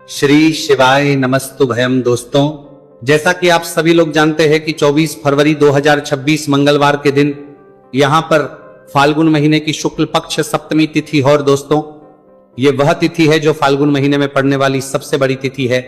श्री शिवाय नमस्तुभयम। दोस्तों, जैसा कि आप सभी लोग जानते हैं कि 24 फरवरी 2026 मंगलवार के दिन यहां पर फाल्गुन महीने की शुक्ल पक्ष सप्तमी तिथि है। और दोस्तों, ये वह तिथि है जो फाल्गुन महीने में पड़ने वाली सबसे बड़ी तिथि है,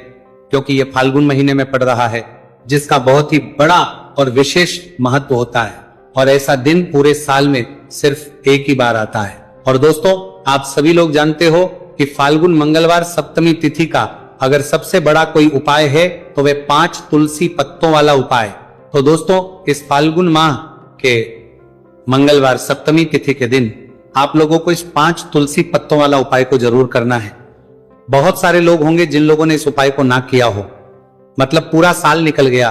क्योंकि ये फाल्गुन महीने में पड़ रहा है, जिसका बहुत ही बड़ा और विशेष महत्व होता है। और ऐसा दिन पूरे साल में सिर्फ एक ही बार आता है। और दोस्तों, आप सभी लोग जानते हो कि फाल्गुन मंगलवार सप्तमी तिथि का अगर सबसे बड़ा कोई उपाय है तो वे 5 तुलसी पत्तों वाला उपाय। तो दोस्तों, इस फाल्गुन माह के मंगलवार सप्तमी तिथि के दिन आप लोगों को इस 5 तुलसी पत्तों वाला उपाय को जरूर करना है। बहुत सारे लोग होंगे जिन लोगों ने इस उपाय को ना किया हो, मतलब पूरा साल निकल गया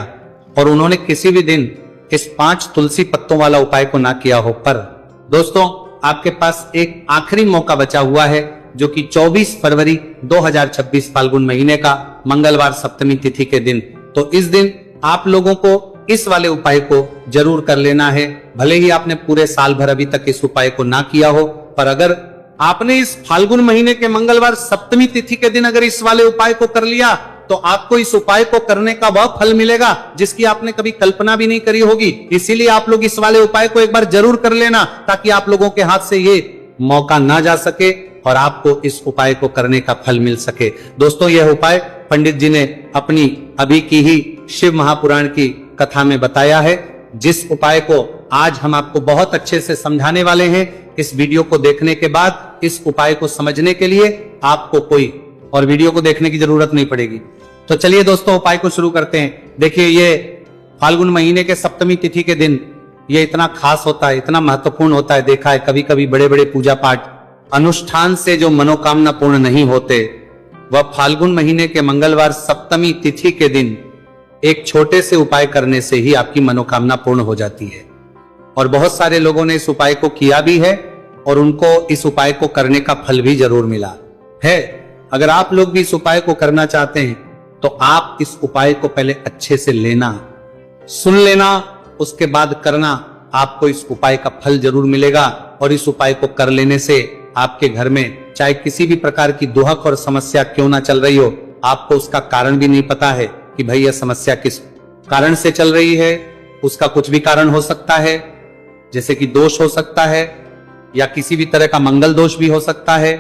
और उन्होंने किसी भी दिन इस 5 तुलसी पत्तों वाला उपाय को ना किया हो। पर दोस्तों, आपके पास एक आखिरी मौका बचा हुआ है, जो कि 24 फरवरी 2026 फाल्गुन महीने का मंगलवार सप्तमी तिथि के दिन। तो इस दिन आप लोगों को इस वाले उपाय को जरूर कर लेना है। भले ही आपने पूरे साल भर अभी तक इस उपाय को ना किया हो, पर अगर आपने इस फाल्गुन महीने के मंगलवार सप्तमी तिथि के दिन अगर इस वाले उपाय को कर लिया, तो आपको इस उपाय को करने का वह फल मिलेगा जिसकी आपने कभी कल्पना भी नहीं करी होगी। इसीलिए आप लोग इस वाले उपाय को एक बार जरूर कर लेना, ताकि आप लोगों के हाथ से ये मौका ना जा सके और आपको इस उपाय को करने का फल मिल सके। दोस्तों, यह उपाय पंडित जी ने अपनी अभी की ही शिव महापुराण की कथा में बताया है, जिस उपाय को आज हम आपको बहुत अच्छे से समझाने वाले हैं। इस वीडियो को देखने के बाद इस उपाय को समझने के लिए आपको कोई और वीडियो को देखने की जरूरत नहीं पड़ेगी। तो चलिए दोस्तों, उपाय को शुरू करते हैं। देखिए, ये फाल्गुन महीने के सप्तमी तिथि के दिन ये इतना खास होता है, इतना महत्वपूर्ण होता है। देखा है कभी कभी बड़े बड़े पूजा पाठ अनुष्ठान से जो मनोकामना पूर्ण नहीं होते, वह फाल्गुन महीने के मंगलवार सप्तमी तिथि के दिन एक छोटे से उपाय करने से ही आपकी मनोकामना पूर्ण हो जाती है। और बहुत सारे लोगों ने इस उपाय को किया भी है और उनको इस उपाय को करने का फल भी जरूर मिला है। अगर आप लोग भी इस उपाय को करना चाहते हैं तो आप इस उपाय को पहले अच्छे से लेना, सुन लेना, उसके बाद करना। आपको इस उपाय का फल जरूर मिलेगा। और इस उपाय को कर लेने से आपके घर में चाहे किसी भी प्रकार की दुहक और समस्या क्यों ना चल रही हो, आपको उसका कारण भी नहीं पता है कि भाई यह समस्या किस कारण से चल रही है। उसका कुछ भी कारण हो सकता है, जैसे कि दोष हो सकता है या किसी भी तरह का मंगल दोष भी हो सकता है।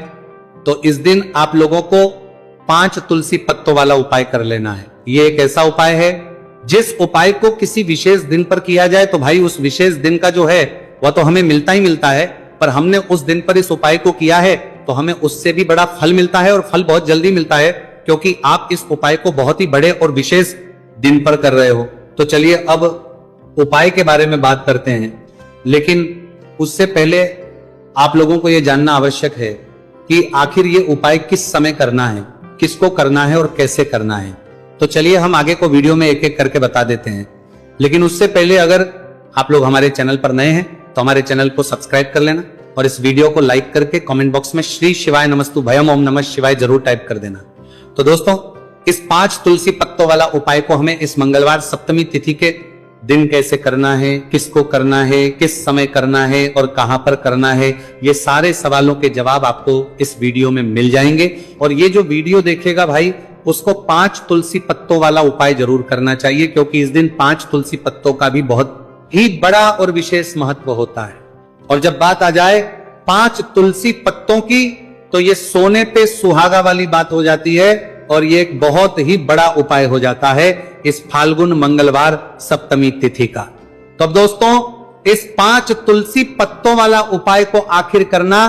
तो इस दिन आप लोगों को 5 तुलसी पत्तों वाला उपाय कर लेना है। ये एक ऐसा उपाय है जिस उपाय को किसी विशेष दिन पर किया जाए तो भाई उस विशेष दिन का जो है वह तो हमें मिलता ही मिलता है, पर हमने उस दिन पर इस उपाय को किया है तो हमें उससे भी बड़ा फल मिलता है, और फल बहुत जल्दी मिलता है, क्योंकि आप इस उपाय को बहुत ही बड़े और विशेष दिन पर कर रहे हो। तो चलिए अब उपाय के बारे में बात करते हैं, लेकिन उससे पहले आप लोगों को यह जानना आवश्यक है कि आखिर ये उपाय किस समय करना है, किसको करना है और कैसे करना है। तो चलिए हम आगे को वीडियो में एक एक करके बता देते हैं। लेकिन उससे पहले अगर आप लोग हमारे चैनल पर नए हैं तो हमारे चैनल को सब्सक्राइब कर लेना और इस वीडियो को लाइक करके कमेंट बॉक्स में श्री शिवाय नमस्तुभयम ओम नमः शिवाय जरूर टाइप कर देना। तो दोस्तों, इस 5 तुलसी पत्तों वाला उपाय को हमें इस मंगलवार सप्तमी तिथि के दिन कैसे करना है, किसको करना है, किस समय करना है और कहां पर करना है, ये सारे सवालों के जवाब आपको इस वीडियो में मिल जाएंगे। और ये जो वीडियो देखेगा भाई, उसको 5 तुलसी पत्तों वाला उपाय जरूर करना चाहिए, क्योंकि इस दिन 5 तुलसी पत्तों का भी बहुत ही बड़ा और विशेष महत्व होता है। और जब बात आ जाए 5 तुलसी पत्तों की, तो ये सोने पे सुहागा वाली बात हो जाती है और ये एक बहुत ही बड़ा उपाय हो जाता है इस फाल्गुन मंगलवार सप्तमी तिथि का। तो अब दोस्तों, इस 5 तुलसी पत्तों वाला उपाय को आखिर करना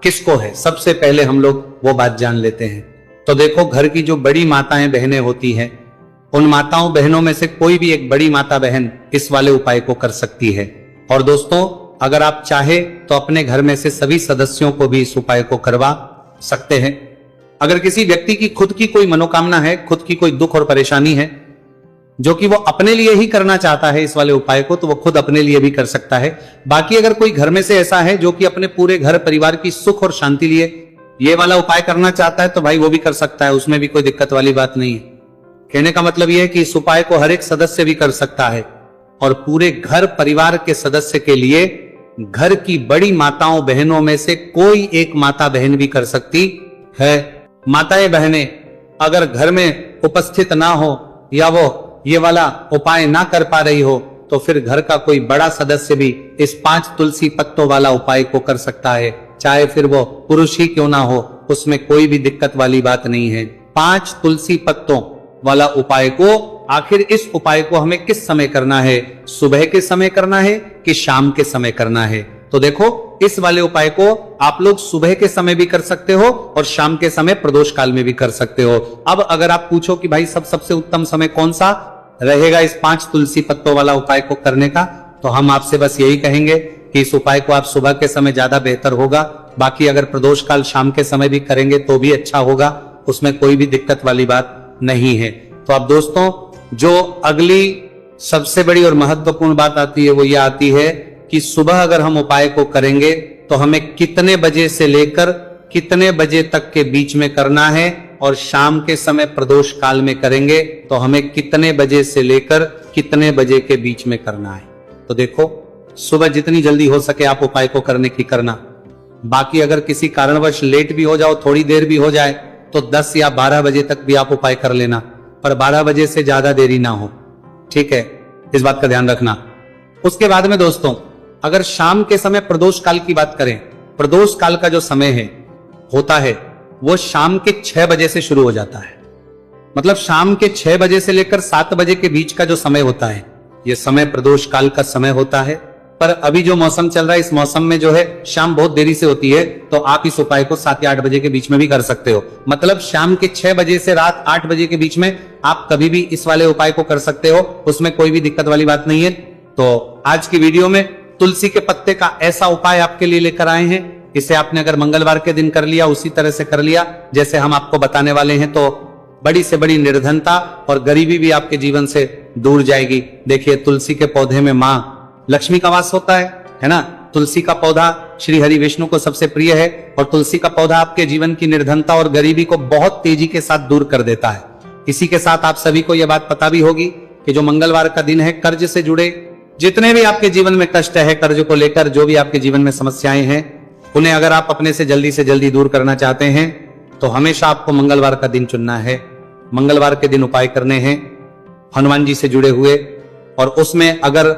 किसको है, सबसे पहले हम लोग वो बात जान लेते हैं। तो देखो, घर की जो बड़ी माताएं बहनें होती हैं, उन माताओं बहनों में से कोई भी एक बड़ी माता बहन इस वाले उपाय को कर सकती है। और दोस्तों, अगर आप चाहे तो अपने घर में से सभी सदस्यों को भी इस उपाय को करवा सकते हैं। अगर किसी व्यक्ति की खुद की कोई मनोकामना है, खुद की कोई दुख और परेशानी है जो कि वो अपने लिए ही करना चाहता है इस वाले उपाय को, तो वो खुद अपने लिए भी कर सकता है। बाकी अगर कोई घर में से ऐसा है जो कि अपने पूरे घर परिवार की सुख और शांति लिए ये वाला उपाय करना चाहता है, तो भाई वो भी कर सकता है, उसमें भी कोई दिक्कत वाली बात नहीं है। कहने का मतलब यह है कि इस उपाय को हर एक सदस्य भी कर सकता है और पूरे घर परिवार के सदस्य के लिए घर की बड़ी माताओं बहनों में से कोई एक माता बहन भी कर सकती है। माताएं बहनें अगर घर में उपस्थित ना हो या वो ये वाला उपाय ना कर पा रही हो तो फिर घर का कोई बड़ा सदस्य भी इस 5 तुलसी पत्तों वाला उपाय को कर सकता है, चाहे फिर वो पुरुष ही क्यों ना हो, उसमें कोई भी दिक्कत वाली बात नहीं है। 5 तुलसी पत्तों वाला उपाय को, आखिर इस उपाय को हमें किस समय करना है? सुबह के समय करना है कि शाम के समय करना है? तो देखो, इस वाले उपाय को आप लोग सुबह के समय भी कर सकते हो और शाम के समय प्रदोष काल में भी कर सकते हो। अब अगर आप पूछो कि भाई सबसे उत्तम समय कौन सा रहेगा इस 5 तुलसी पत्तों वाला उपाय को करने का, तो हम आपसे बस यही कहेंगे कि इस उपाय को आप सुबह के समय ज्यादा बेहतर होगा। बाकी अगर प्रदोष काल शाम के समय भी करेंगे तो भी अच्छा होगा, उसमें कोई भी दिक्कत वाली बात नहीं है। तो अब दोस्तों, जो अगली सबसे बड़ी और महत्वपूर्ण बात आती है वो ये आती है कि सुबह अगर हम उपाय को करेंगे तो हमें कितने बजे से लेकर कितने बजे तक के बीच में करना है, और शाम के समय प्रदोष काल में करेंगे तो हमें कितने बजे से लेकर कितने बजे के बीच में करना है। तो देखो, सुबह जितनी जल्दी हो सके आप उपाय को करने की करना। बाकी अगर किसी कारणवश लेट भी हो जाओ, थोड़ी देर भी हो जाए, तो 10 या 12 बजे तक भी आप उपाय कर लेना, पर 12 बजे से ज्यादा देरी ना हो, ठीक है? इस बात का ध्यान रखना। उसके बाद में दोस्तों, अगर शाम के समय प्रदोष काल की बात करें, प्रदोष काल का जो समय है होता है वो शाम के 6 बजे से शुरू हो जाता है। मतलब शाम के 6 बजे से लेकर 7 बजे के बीच का जो समय होता है, यह समय प्रदोष काल का समय होता है। पर अभी जो मौसम चल रहा है, इस मौसम में जो है शाम बहुत देरी से होती है, तो आप इस उपाय को 7 या 8 बजे के बीच में भी कर सकते हो। मतलब शाम के 6 बजे से रात 8 बजे के बीच में आप कभी भी इस वाले उपाय को कर सकते हो, उसमें कोई भी दिक्कत वाली बात नहीं है। तो आज की वीडियो में तुलसी के पत्ते का ऐसा उपाय आपके लिए लेकर आए हैं। इसे आपने अगर मंगलवार के दिन कर लिया, उसी तरह से कर लिया जैसे हम आपको बताने वाले हैं, तो बड़ी से बड़ी निर्धनता और गरीबी भी आपके जीवन से दूर जाएगी। देखिए, तुलसी के पौधे में माँ लक्ष्मी का वास होता है ना? तुलसी का पौधा श्री हरि विष्णु को सबसे प्रिय है, और तुलसी का पौधा आपके जीवन की निर्धनता और गरीबी को बहुत तेजी के साथ दूर कर देता है। इसी के साथ आप सभी को यह बात पता भी होगी कि जो मंगलवार का दिन है, कर्ज से जुड़े जितने भी आपके जीवन में कष्ट है, कर्ज को लेकर जो भी आपके जीवन में समस्याएं हैं, उन्हें अगर आप अपने से जल्दी दूर करना चाहते हैं तो हमेशा आपको मंगलवार का दिन चुनना है। मंगलवार के दिन उपाय करने हैं हनुमान जी से जुड़े हुए, और उसमें अगर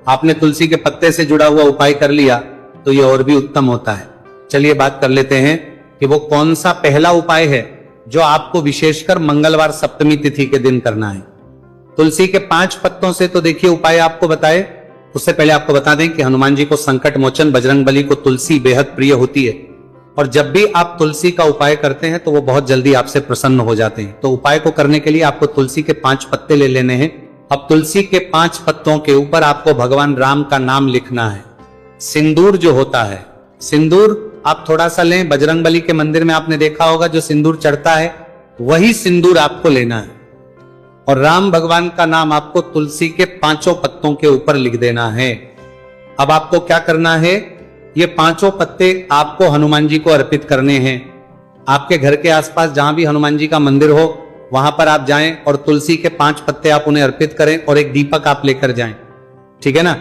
आपने तुलसी के पत्ते से जुड़ा हुआ उपाय कर लिया तो ये और भी उत्तम होता है। चलिए बात कर लेते हैं कि वो कौन सा पहला उपाय है जो आपको विशेषकर मंगलवार सप्तमी तिथि के दिन करना है। तुलसी के 5 पत्तों से तो देखिए उपाय आपको बताए, उससे पहले आपको बता दें कि हनुमान जी को संकट मोचन बजरंगबली को तुलसी बेहद प्रिय होती है, और जब भी आप तुलसी का उपाय करते हैं तो वो बहुत जल्दी आपसे प्रसन्न हो जाते हैं। तो उपाय को करने के लिए आपको तुलसी के 5 पत्ते ले लेने हैं। अब तुलसी के 5 पत्तों के ऊपर आपको भगवान राम का नाम लिखना है। सिंदूर जो होता है, सिंदूर आप थोड़ा सा लें। बजरंगबली के मंदिर में आपने देखा होगा जो सिंदूर चढ़ता है, वही सिंदूर आपको लेना है, और राम भगवान का नाम आपको तुलसी के 5 पत्तों के ऊपर लिख देना है। अब आपको क्या करना है, ये 5 पत्ते आपको हनुमान जी को अर्पित करने हैं। आपके घर के आसपास जहां भी हनुमान जी का मंदिर हो वहां पर आप जाएं और तुलसी के 5 पत्ते आप उन्हें अर्पित करें, और एक दीपक आप लेकर जाएं, ठीक है ना?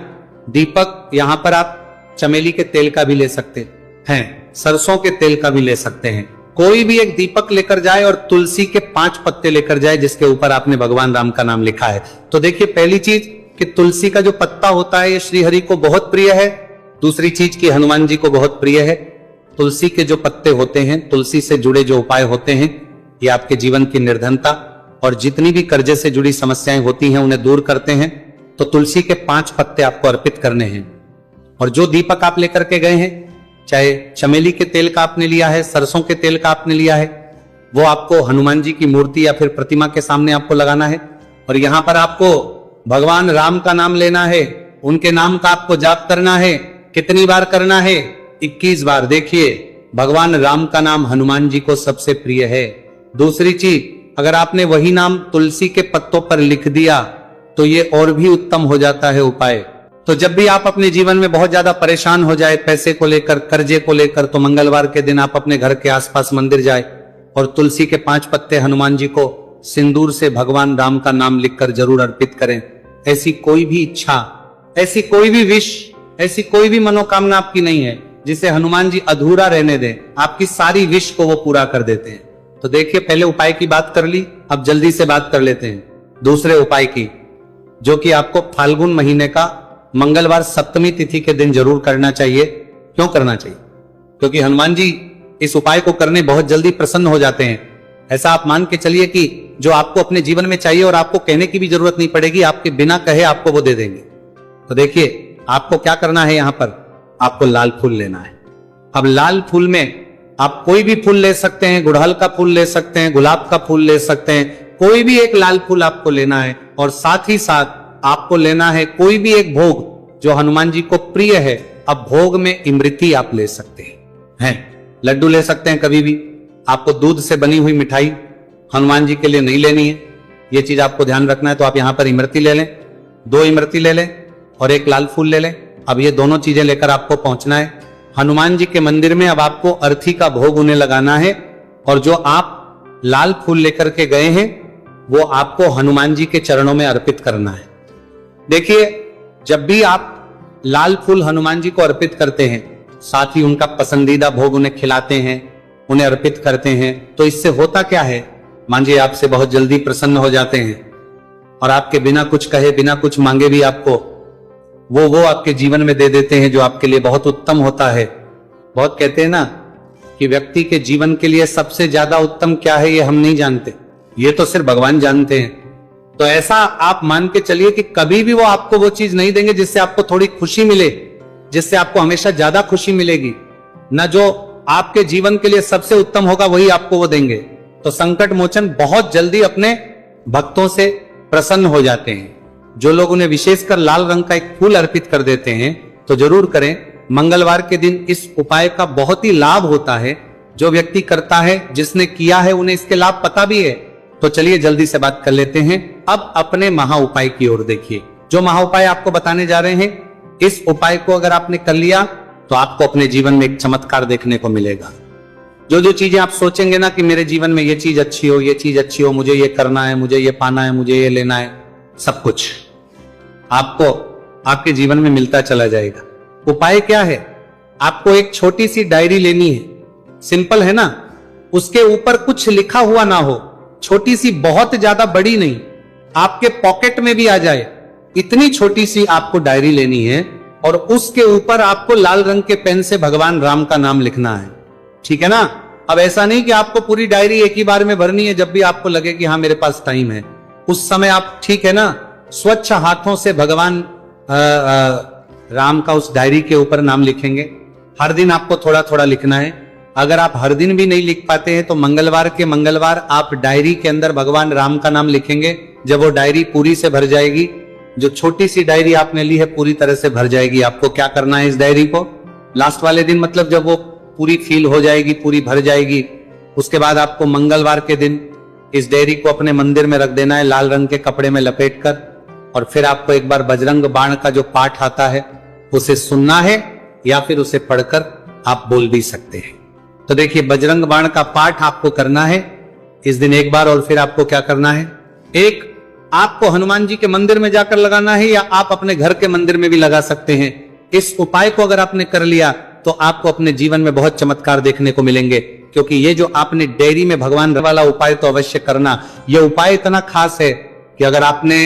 दीपक यहां पर आप चमेली के तेल का भी ले सकते हैं, सरसों के तेल का भी ले सकते हैं। कोई भी एक दीपक लेकर जाए और तुलसी के 5 पत्ते लेकर जाए जिसके ऊपर आपने भगवान राम का नाम लिखा है। तो देखिए, पहली चीज कि तुलसी का जो पत्ता होता है ये श्री हरि को बहुत प्रिय है। दूसरी चीज कि हनुमान जी को बहुत प्रिय है। तुलसी के जो पत्ते होते हैं, तुलसी से जुड़े जो उपाय होते हैं, ये आपके जीवन की निर्धनता और जितनी भी कर्जे से जुड़ी समस्याएं होती हैं उन्हें दूर करते हैं। तो तुलसी के 5 पत्ते आपको अर्पित करने हैं, और जो दीपक आप लेकर के गए हैं, चाहे चमेली के तेल का आपने लिया है, सरसों के तेल का आपने लिया है, वो आपको हनुमान जी की मूर्ति या फिर प्रतिमा के सामने आपको लगाना है, और यहां पर आपको भगवान राम का नाम लेना है, उनके नाम का आपको जाप करना है। कितनी बार करना है? 21 बार। देखिए, भगवान राम का नाम हनुमान जी को सबसे प्रिय है। दूसरी चीज, अगर आपने वही नाम तुलसी के पत्तों पर लिख दिया तो ये और भी उत्तम हो जाता है उपाय। तो जब भी आप अपने जीवन में बहुत ज्यादा परेशान हो जाए पैसे को लेकर, कर्जे को लेकर, तो मंगलवार के दिन आप अपने घर के आसपास मंदिर जाए और तुलसी के 5 पत्ते हनुमान जी को सिंदूर से भगवान राम का नाम लिखकर जरूर अर्पित करें। ऐसी कोई भी इच्छा, ऐसी कोई भी विश, ऐसी कोई भी मनोकामना आपकी नहीं है जिसे हनुमान जी अधूरा रहने दें। आपकी सारी विश को वो पूरा कर देते हैं। तो देखिए, पहले उपाय की बात कर ली, अब जल्दी से बात कर लेते हैं दूसरे उपाय की, जो कि आपको फाल्गुन महीने का मंगलवार सप्तमी तिथि के दिन जरूर करना चाहिए। क्यों करना चाहिए? क्योंकि हनुमान जी इस उपाय को करने बहुत जल्दी प्रसन्न हो जाते हैं। ऐसा आप मान के चलिए कि जो आपको अपने जीवन में चाहिए और आपको कहने की भी जरूरत नहीं पड़ेगी, आपके बिना कहे आपको वो दे देंगे। तो देखिए, आपको क्या करना है, यहां पर आपको लाल फूल लेना है। अब लाल फूल में आप कोई भी फूल ले सकते हैं, गुड़हल का फूल ले सकते हैं, गुलाब का फूल ले सकते हैं, कोई भी एक लाल फूल आपको लेना है। और साथ ही साथ आपको लेना है कोई भी एक भोग जो हनुमान जी को प्रिय है। अब भोग में इमरती आप ले सकते हैं, लड्डू ले सकते हैं, कभी भी आपको दूध से बनी हुई मिठाई हनुमान जी के लिए नहीं लेनी है, ये चीज आपको ध्यान रखना है। तो आप यहां पर इमरती ले लें, 2 इमरती ले लें और एक लाल फूल ले लें। अब ये दोनों चीजें लेकर आपको पहुंचना है हनुमान जी के मंदिर में। अब आपको अर्थी का भोग उन्हें लगाना है और जो आप लाल फूल लेकर के गए हैं वो आपको हनुमान जी के चरणों में अर्पित करना है। देखिए, जब भी आप लाल फूल हनुमान जी को अर्पित करते हैं, साथ ही उनका पसंदीदा भोग उन्हें खिलाते हैं, उन्हें अर्पित करते हैं, तो इससे होता क्या है, मान जी आपसे बहुत जल्दी प्रसन्न हो जाते हैं और आपके बिना कुछ कहे, बिना कुछ मांगे भी आपको वो आपके जीवन में दे देते हैं, जो आपके लिए बहुत उत्तम होता है। बहुत कहते हैं ना कि व्यक्ति के जीवन के लिए सबसे ज्यादा उत्तम क्या है, ये हम नहीं जानते, ये तो सिर्फ भगवान जानते हैं। तो ऐसा आप मान के चलिए कि कभी भी वो आपको वो चीज नहीं देंगे जिससे आपको थोड़ी खुशी मिले, जिससे आपको हमेशा ज्यादा खुशी मिलेगी ना। जो आपके जीवन के लिए सबसे उत्तम होगा वही आपको वो देंगे। तो संकट मोचन बहुत जल्दी अपने भक्तों से प्रसन्न हो जाते हैं। जो लोग उन्हें विशेषकर लाल रंग का एक फूल अर्पित कर देते हैं तो जरूर करें। मंगलवार के दिन इस उपाय का बहुत ही लाभ होता है। जो व्यक्ति करता है, जिसने किया है, उन्हें इसके लाभ पता भी है। तो चलिए जल्दी से बात कर लेते हैं अब अपने महा उपाय की ओर। देखिए, जो महा उपाय आपको बताने जा रहे हैं, इस उपाय को अगर आपने कर लिया तो आपको अपने जीवन में एक चमत्कार देखने को मिलेगा। जो चीजें आप सोचेंगे ना कि मेरे जीवन में ये चीज अच्छी हो, ये चीज अच्छी हो, मुझे ये करना है, मुझे ये पाना है, मुझे ये लेना है, सब कुछ आपको आपके जीवन में मिलता चला जाएगा। उपाय क्या है? आपको एक छोटी सी डायरी लेनी है, सिंपल है ना। उसके ऊपर कुछ लिखा हुआ ना हो, छोटी सी, बहुत ज्यादा बड़ी नहीं, आपके पॉकेट में भी आ जाए, इतनी छोटी सी आपको डायरी लेनी है और उसके ऊपर आपको लाल रंग के पेन से भगवान राम का नाम लिखना है। ठीक है ना। अब ऐसा नहीं कि आपको पूरी डायरी एक ही बार में भरनी है, जब भी आपको लगे कि हाँ मेरे पास टाइम है, उस समय आप, ठीक है ना, स्वच्छ हाथों से भगवान राम का उस डायरी के ऊपर नाम लिखेंगे। हर दिन आपको थोड़ा थोड़ा लिखना है। अगर आप हर दिन भी नहीं लिख पाते हैं तो मंगलवार के मंगलवार आप डायरी के अंदर भगवान राम का नाम लिखेंगे। जब वो डायरी पूरी से भर जाएगी, जो छोटी सी डायरी आपने ली है पूरी तरह से भर जाएगी, आपको क्या करना है, इस डायरी को लास्ट वाले दिन, मतलब जब वो पूरी फील हो जाएगी, पूरी भर जाएगी, उसके बाद आपको मंगलवार के दिन इस डायरी को अपने मंदिर में रख देना है, लाल रंग के कपड़े में लपेटकर। और फिर आपको एक बार बजरंग बाण का जो पाठ आता है उसे सुनना है या फिर उसे पढ़कर आप बोल भी सकते हैं। तो देखिए, बजरंग बाण का पाठ आपको करना है इस दिन एक बार। और फिर आपको क्या करना है, एक आपको हनुमान जी के मंदिर में जाकर लगाना है या आप अपने घर के मंदिर में भी लगा सकते हैं। इस उपाय को अगर आपने कर लिया तो आपको अपने जीवन में बहुत चमत्कार देखने को मिलेंगे। क्योंकि ये जो आपने डायरी में भगवान वाला उपाय तो अवश्य करना। यह उपाय इतना खास है कि अगर आपने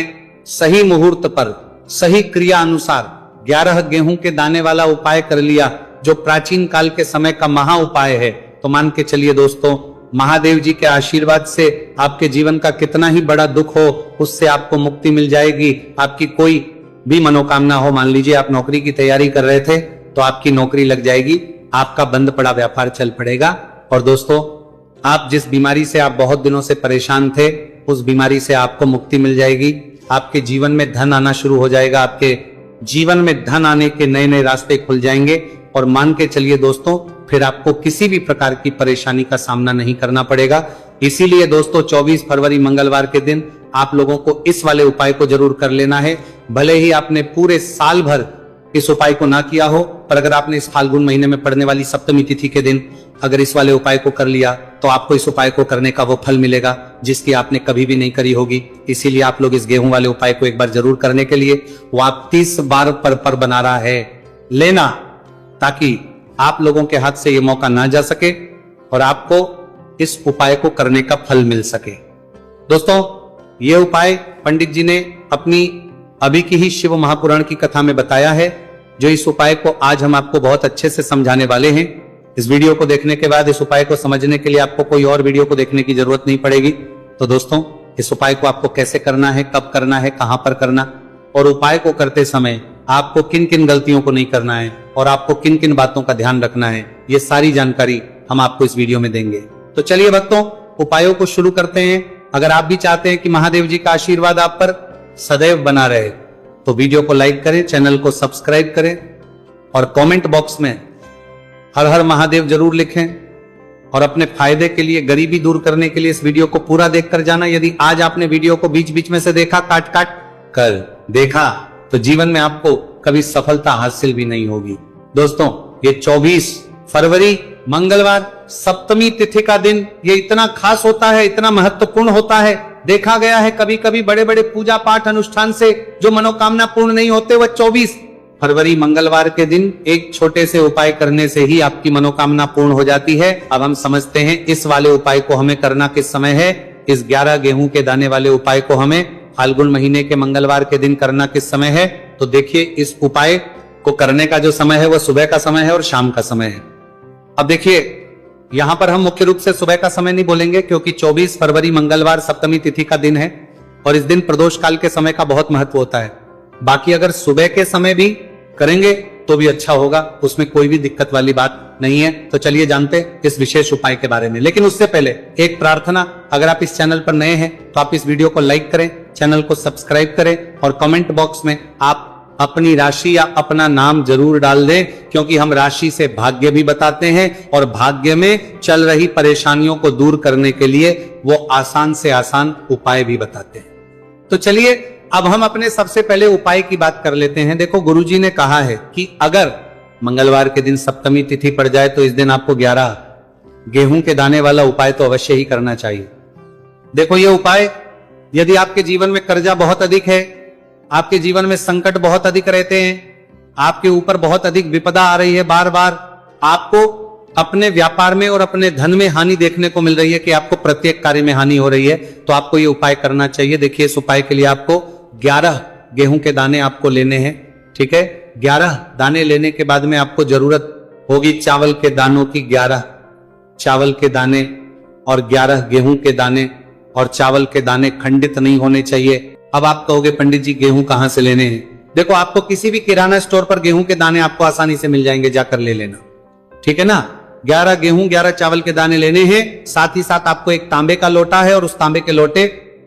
सही मुहूर्त पर, सही क्रिया अनुसार 11 गेहूं के दाने वाला उपाय कर लिया, जो प्राचीन काल के समय का महा उपाय है, तो मान के चलिए दोस्तों, महादेव जी के आशीर्वाद से आपके जीवन का कितना ही बड़ा दुख हो, उससे आपको मुक्ति मिल जाएगी। आपकी कोई भी मनोकामना हो, मान लीजिए आप नौकरी की तैयारी कर रहे थे तो आपकी नौकरी लग जाएगी, आपका बंद पड़ा व्यापार चल पड़ेगा। और दोस्तों, आप जिस बीमारी से आप बहुत दिनों से परेशान थे, उस बीमारी से आपको मुक्ति मिल जाएगी। आपके जीवन में धन आना शुरू हो जाएगा, आपके जीवन में धन आने के नए नए रास्ते खुल जाएंगे। और मान के चलिए दोस्तों, फिर आपको किसी भी प्रकार की परेशानी का सामना नहीं करना पड़ेगा। इसीलिए दोस्तों, 24 फरवरी मंगलवार के दिन आप लोगों को इस वाले उपाय को जरूर कर लेना है। भले ही आपने पूरे साल भर इस उपाय को ना किया हो, पर अगर आपने इस फाल्गुन महीने में पड़ने वाली सप्तमी तिथि के दिन अगर इस वाले उपाय को कर लिया तो आपको इस उपाय को करने का वो फल मिलेगा जिसकी आपने कभी भी नहीं करी होगी। इसीलिए आप लोग इस गेहूं वाले उपाय को एक बार जरूर करने के लिए, वो आप 30 बार पर बना रहा है, लेना, ताकि आप लोगों के हाथ से ये मौका ना जा सके और आपको इस उपाय को करने का फल मिल सके। दोस्तों, ये उपाय पंडित जी ने अपनी अभी की ही शिव महापुराण की कथा में बताया है, जो इस उपाय को आज हम आपको बहुत अच्छे से समझाने वाले हैं। इस वीडियो को देखने के बाद इस उपाय को समझने के लिए आपको कोई और वीडियो को देखने की जरूरत नहीं पड़ेगी। तो दोस्तों, इस उपाय को आपको कैसे करना है, कब करना है, कहां पर करना, और उपाय को करते समय आपको किन किन गलतियों को नहीं करना है और आपको किन किन बातों का ध्यान रखना है, ये सारी जानकारी हम आपको इस वीडियो में देंगे। तो चलिए भक्तों, उपायों को शुरू करते हैं। अगर आप भी चाहते हैं कि महादेव जी का आशीर्वाद आप पर सदैव बना रहे, तो वीडियो को लाइक करें, चैनल को सब्सक्राइब करें और कमेंट बॉक्स में हर हर महादेव जरूर लिखें। और अपने फायदे के लिए, गरीबी दूर करने के लिए इस वीडियो को पूरा देखकर जाना। यदि आज आपने वीडियो को बीच बीच में से देखा, काट काट कर देखा, तो जीवन में आपको कभी सफलता हासिल भी नहीं होगी। दोस्तों, ये 24 फरवरी मंगलवार सप्तमी तिथि का दिन, ये इतना खास होता है, इतना महत्वपूर्ण होता है। देखा गया है कभी कभी बड़े बड़े पूजा पाठ अनुष्ठान से जो मनोकामना पूर्ण नहीं होते, वह 24 फरवरी मंगलवार के दिन एक छोटे से उपाय करने से ही आपकी मनोकामना पूर्ण हो जाती है। अब हम समझते हैं इस वाले उपाय को हमें करना किस समय है। इस 11 गेहूं के दाने वाले उपाय को हमें फाल्गुन महीने के मंगलवार के दिन करना किस समय है। तो देखिए, इस उपाय को करने का जो समय है वह सुबह का समय है और शाम का समय है। अब देखिए, यहां पर हम मुख्य रूप से सुबह का समय नहीं बोलेंगे, क्योंकि 24 फरवरी मंगलवार सप्तमी तिथि का दिन है और इस दिन प्रदोष काल के समय का बहुत महत्व होता है। बाकी अगर सुबह के समय भी करेंगे तो भी अच्छा होगा, उसमें कोई भी दिक्कत वाली बात नहीं है। तो चलिए जानते इस विशेष उपाय के बारे में। लेकिन उससे पहले एक प्रार्थना, अगर आप इस चैनल पर नए हैं तो आप इस वीडियो को लाइक करें, चैनल को सब्सक्राइब करें और कमेंट बॉक्स में आप अपनी राशि या अपना नाम जरूर डाल दें, क्योंकि हम राशि से भाग्य भी बताते हैं और भाग्य में चल रही परेशानियों को दूर करने के लिए वो आसान से आसान उपाय भी बताते हैं। तो चलिए, अब हम अपने सबसे पहले उपाय की बात कर लेते हैं। देखो, गुरुजी ने कहा है कि अगर मंगलवार के दिन सप्तमी तिथि पड़ जाए तो इस दिन आपको 11 गेहूं के दाने वाला उपाय तो अवश्य ही करना चाहिए। देखो, ये उपाय, यदि आपके जीवन में कर्जा बहुत अधिक है, आपके जीवन में संकट बहुत अधिक रहते हैं, आपके ऊपर बहुत अधिक विपदा आ रही है, बार बार आपको अपने व्यापार में और अपने धन में हानि देखने को मिल रही है कि आपको प्रत्येक कार्य में हानि हो रही है, तो आपको ये उपाय करना चाहिए। देखिए, इस उपाय के लिए आपको 11 गेहूं के दाने आपको लेने हैं। ठीक है, 11 दाने लेने के बाद में आपको जरूरत होगी चावल के दानों की। 11 चावल के दाने और 11 गेहूं के दाने, और चावल के दाने खंडित नहीं होने चाहिए। अब आप कहोगे पंडित जी गेहूं कहां से लेने हैं? देखो, आपको किसी भी किराना स्टोर पर गेहूं के दाने आपको आसानी से मिल जाएंगे, जाकर ले लेना। ठीक है ना? 11 गेहूं 11 चावल के दाने लेने हैं। साथ ही साथ आपको एक तांबे का लोटा है और उस तांबे के लोटे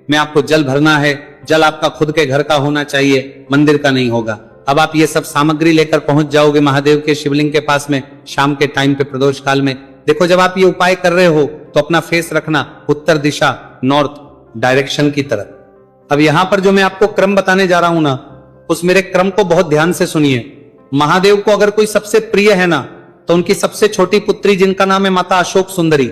में आपको जल भरना है। जल आपका खुद के घर का होना चाहिए, मंदिर का नहीं होगा। अब आप ये सब सामग्री लेकर पहुंच जाओगे महादेव के शिवलिंग के पास में शाम के टाइम पे, प्रदोष काल में। देखो, जब आप ये उपाय कर रहे हो तो अपना फेस रखना उत्तर दिशा, नॉर्थ डायरेक्शन की तरफ। अब यहां पर जो मैं आपको क्रम बताने जा रहा हूं ना, उस मेरे क्रम को बहुत ध्यान से सुनिए। महादेव को अगर कोई सबसे प्रिय है ना, तो उनकी सबसे छोटी पुत्री जिनका नाम है माता अशोक सुंदरी,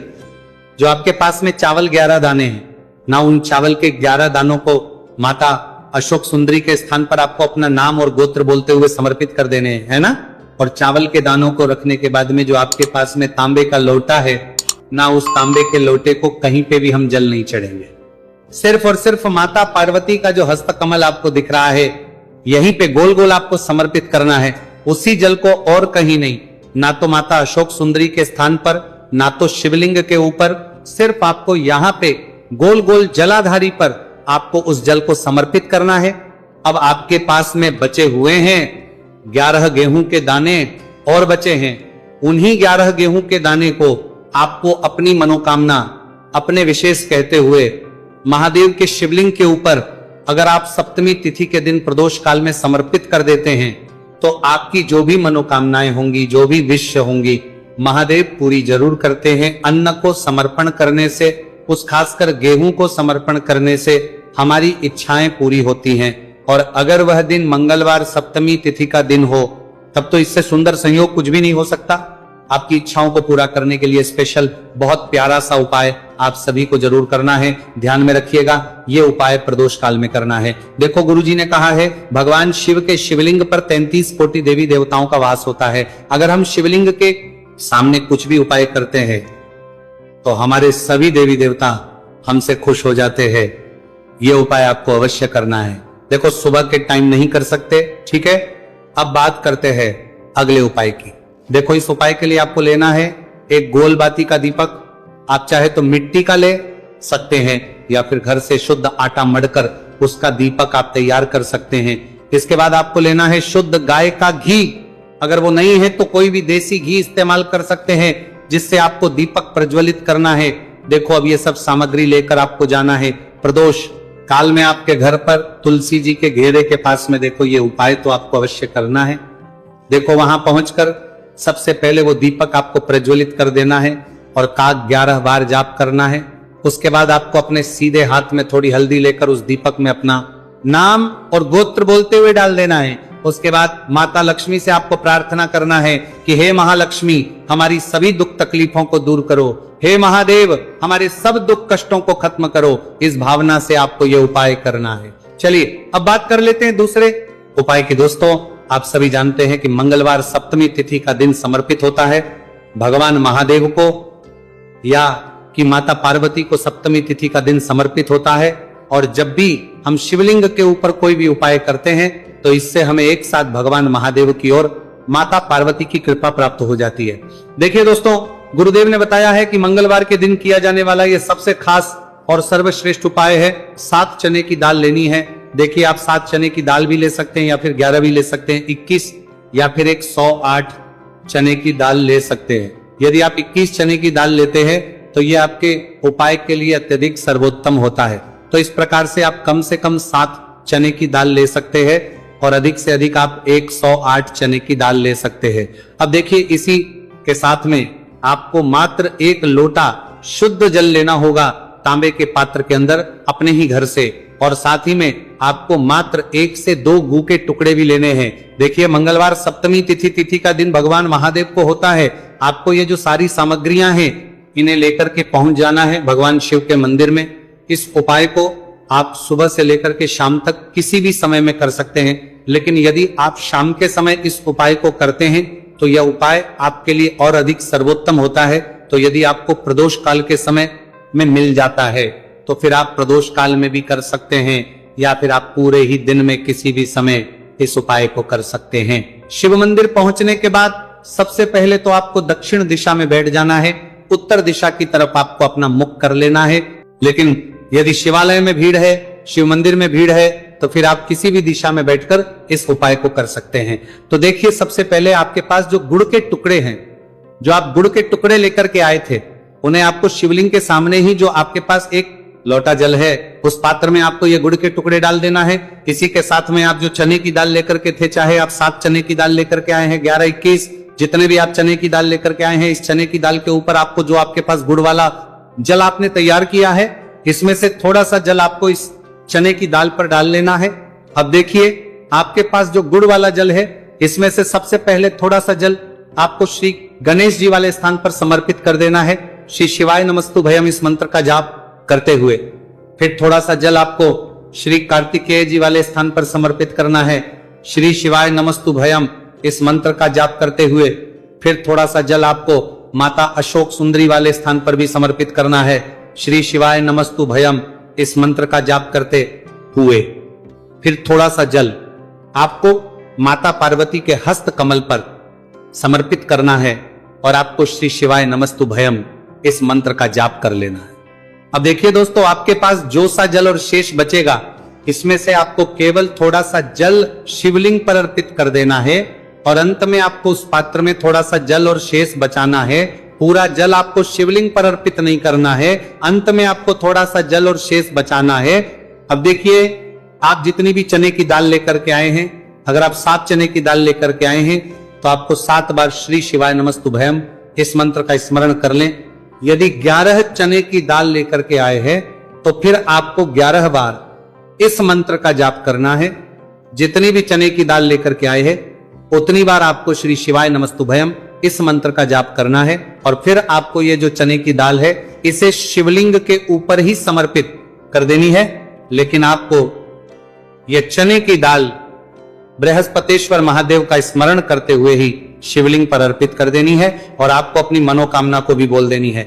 जो आपके पास में चावल 11 दाने हैं ना, उन चावल के 11 दानों को माता अशोक सुंदरी के स्थान पर आपको अपना नाम और गोत्र बोलते हुए समर्पित कर देने हैं, है ना। और चावल के दानों को रखने के बाद में जो आपके पास में तांबे का लोटा है ना, उस तांबे के लोटे को कहीं पे भी हम जल नहीं चढ़ेंगे। सिर्फ और सिर्फ माता पार्वती का जो हस्त कमल आपको दिख रहा है, यहीं पे गोल गोल आपको समर्पित करना है, उसी जल को, और कहीं नहीं। ना तो माता अशोक सुंदरी के स्थान पर, ना तो शिवलिंग के ऊपर, सिर्फ आपको यहां पे गोल गोल जलाधारी पर आपको उस जल को समर्पित करना है। अब आपके पास में बचे हुए हैं 11 गेहूं के दाने और बचे हैं। उन्हीं 11 गेहूं के दाने को आपको अपनी मनोकामना, अपने विशेष कहते हुए महादेव के शिवलिंग के ऊपर अगर आप सप्तमी तिथि के दिन प्रदोष काल में समर्पित कर देते हैं, तो आपकी जो भी मनोकामनाएं होंगी, जो भी विश होंगी, महादेव पूरी जरूर करते हैं। अन्न को समर्पण करने से, उस खासकर गेहूं को समर्पण करने से हमारी इच्छाएं पूरी होती हैं। और अगर वह दिन मंगलवार सप्तमी तिथि का दिन हो, तब तो इससे सुंदर संयोग कुछ भी नहीं हो सकता। आपकी इच्छाओं को पूरा करने के लिए स्पेशल बहुत प्यारा सा उपाय आप सभी को जरूर करना है। ध्यान में रखिएगा, ये उपाय प्रदोष काल में करना है। देखो, गुरुजी ने कहा है भगवान शिव के शिवलिंग पर 33 कोटि देवी देवताओं का वास होता है। अगर हम शिवलिंग के सामने कुछ भी उपाय करते हैं तो हमारे सभी देवी देवता हमसे खुश हो जाते हैं। ये उपाय आपको अवश्य करना है। देखो सुबह के टाइम नहीं कर सकते, ठीक है। अब बात करते हैं अगले उपाय की। देखो इस उपाय के लिए आपको लेना है एक गोल बाती का दीपक। आप चाहे तो मिट्टी का ले सकते हैं या फिर घर से शुद्ध आटा मढ़कर उसका दीपक आप तैयार कर सकते हैं। इसके बाद आपको लेना है शुद्ध गाय का घी। अगर वो नहीं है तो कोई भी देसी घी इस्तेमाल कर सकते हैं जिससे आपको दीपक प्रज्वलित करना है। देखो अब ये सब सामग्री लेकर आपको जाना है प्रदोष काल में आपके घर पर तुलसी जी के घेरे के पास में। देखो ये उपाय तो आपको अवश्य करना है। देखो वहां पहुंचकर सबसे पहले वो दीपक आपको प्रज्वलित कर देना है और काग 11 बार जाप करना है। उसके बाद आपको अपने सीधे हाथ में थोड़ी हल्दी लेकर उस दीपक में अपना नाम और गोत्र बोलते हुए डाल देना है। उसके बाद माता लक्ष्मी से आपको प्रार्थना करना है कि हे महालक्ष्मी हमारी सभी दुख तकलीफों को दूर करो, हे महादेव हमारे सब दुख कष्टों को खत्म करो। इस भावना से आपको यह उपाय करना है। चलिए अब बात कर लेते हैं दूसरे उपाय की। दोस्तों आप सभी जानते हैं कि मंगलवार सप्तमी तिथि का दिन समर्पित होता है भगवान महादेव को, या कि माता पार्वती को सप्तमी तिथि का दिन समर्पित होता है। और जब भी हम शिवलिंग के ऊपर कोई भी उपाय करते हैं तो इससे हमें एक साथ भगवान महादेव की ओर माता पार्वती की कृपा प्राप्त हो जाती है। देखिए दोस्तों गुरुदेव ने बताया है कि मंगलवार के दिन किया जाने वाला यह सबसे खास और सर्वश्रेष्ठ उपाय है। 7 चने की दाल लेनी है। देखिए आप 7 चने की दाल भी ले सकते हैं या फिर 11 भी ले सकते हैं, 21 या फिर 108 चने की दाल ले सकते हैं। यदि आप 21 चने की दाल लेते हैं तो ये आपके उपाय के लिए अत्यधिक सर्वोत्तम होता है। तो इस प्रकार से आप कम से कम 7 चने की दाल ले सकते हैं और अधिक से अधिक आप 108 चने की दाल ले सकते हैं। अब देखिए इसी के साथ में आपको मात्र 1 लोटा शुद्ध जल लेना होगा तांबे के पात्र के अंदर अपने ही घर से, और साथ ही में आपको मात्र 1 से 2 गू के टुकड़े भी लेने हैं। देखिए मंगलवार सप्तमी तिथि का दिन भगवान महादेव को होता है। आपको ये जो सारी सामग्रियां हैं इन्हें लेकर के पहुंच जाना है भगवान शिव के मंदिर में। इस उपाय को आप सुबह से लेकर के शाम तक किसी भी समय में कर सकते हैं, लेकिन यदि आप शाम के समय इस उपाय को करते हैं तो यह उपाय आपके लिए और अधिक सर्वोत्तम होता है। तो यदि आपको प्रदोष काल के समय में मिल जाता है तो फिर आप प्रदोष काल में भी कर सकते हैं या फिर आप पूरे ही दिन में किसी भी समय इस उपाय को कर सकते हैं। शिव मंदिर पहुंचने के बाद सबसे पहले तो आपको दक्षिण दिशा में बैठ जाना है। उत्तर दिशा की तरफ आपको अपना मुख कर लेना है। लेकिन यदि शिवालय में भीड़ है, शिव मंदिर में भीड़ है, तो फिर आप किसी भी दिशा में बैठकर इस उपाय को कर सकते हैं। तो देखिए सबसे पहले आपके पास जो गुड़ के टुकड़े हैं, जो आप गुड़ के टुकड़े लेकर के आए थे, उन्हें आपको शिवलिंग के सामने ही जो आपके पास एक लोटा जल है उस पात्र में आपको ये गुड़ के टुकड़े डाल देना है। इसी के साथ में आप जो चने की दाल लेकर के थे, चाहे आप 7 चने की दाल लेकर के आए हैं, 11, 21 जितने भी आप चने की दाल लेकर के आए हैं, इस चने की दाल के ऊपर आपको जो आपके पास गुड़ वाला जल आपने तैयार किया है, इसमें से थोड़ा सा जल आपको इस चने की दाल पर डाल लेना है। अब देखिए आपके पास जो गुड़ वाला जल है, इसमें से सबसे पहले थोड़ा सा जल आपको श्री गणेश जी वाले स्थान पर समर्पित कर देना है। श्री शिवाय नमस्तु भयम इस मंत्र का जाप करते हुए। फिर थोड़ा सा जल आपको श्री कार्तिकेय जी वाले स्थान पर समर्पित करना है, श्री शिवाय नमस्तु भयम इस मंत्र का जाप करते हुए। फिर थोड़ा सा जल आपको माता अशोक सुंदरी वाले स्थान पर भी समर्पित करना है, श्री शिवाय नमस्तु भयम इस मंत्र का जाप करते हुए। फिर थोड़ा सा जल आपको माता पार्वती के हस्त कमल पर समर्पित करना है और आपको श्री शिवाय नमस्तु भयम इस मंत्र का जाप कर लेना है। अब देखिए दोस्तों, आपके पास जो सा जल और शेष बचेगा, इसमें से आपको केवल थोड़ा सा जल शिवलिंग पर अर्पित कर देना है और अंत में आपको उस पात्र में थोड़ा सा जल और शेष बचाना है। पूरा जल आपको शिवलिंग पर अर्पित नहीं करना है, अंत में आपको थोड़ा सा जल और शेष बचाना है। अब देखिए, आप जितनी भी चने की दाल लेकर के आए हैं, अगर आप 7 चने की दाल लेकर के आए हैं तो आपको 7 बार श्री शिवाय नमस्तु भयम इस मंत्र का स्मरण कर लें। यदि 11 चने की दाल लेकर के आए हैं तो फिर आपको 11 बार इस मंत्र का जाप करना है। जितनी भी चने की दाल लेकर के आए हैं उतनी बार आपको श्री शिवाय नमस्तु भयम इस मंत्र का जाप करना है और फिर आपको ये जो चने की दाल है इसे शिवलिंग के ऊपर ही समर्पित कर देनी है। लेकिन आपको ये चने की दाल बृहस्पतेश्वर महादेव का स्मरण करते हुए ही शिवलिंग पर अर्पित कर देनी है और आपको अपनी मनोकामना को भी बोल देनी है।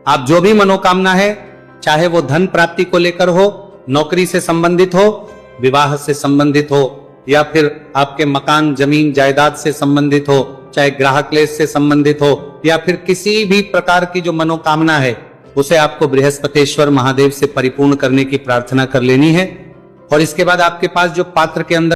आप जो भी मनोकामना है, चाहे वो धन प्राप्ति को लेकर हो, नौकरी से संबंधित हो, विवाह से संबंधित हो, या फिर आपके मकान जमीन जायदाद से संबंधित हो, चाहे ग्राहक क्लेश से संबंधित हो, या फिर किसी भी प्रकार की जो मनोकामना है उसे आपको बृहस्पतिश्वर महादेव से परिपूर्ण करने की प्रार्थना कर लेनी है। और इसके बाद आपके पास जो पात्र के अंदर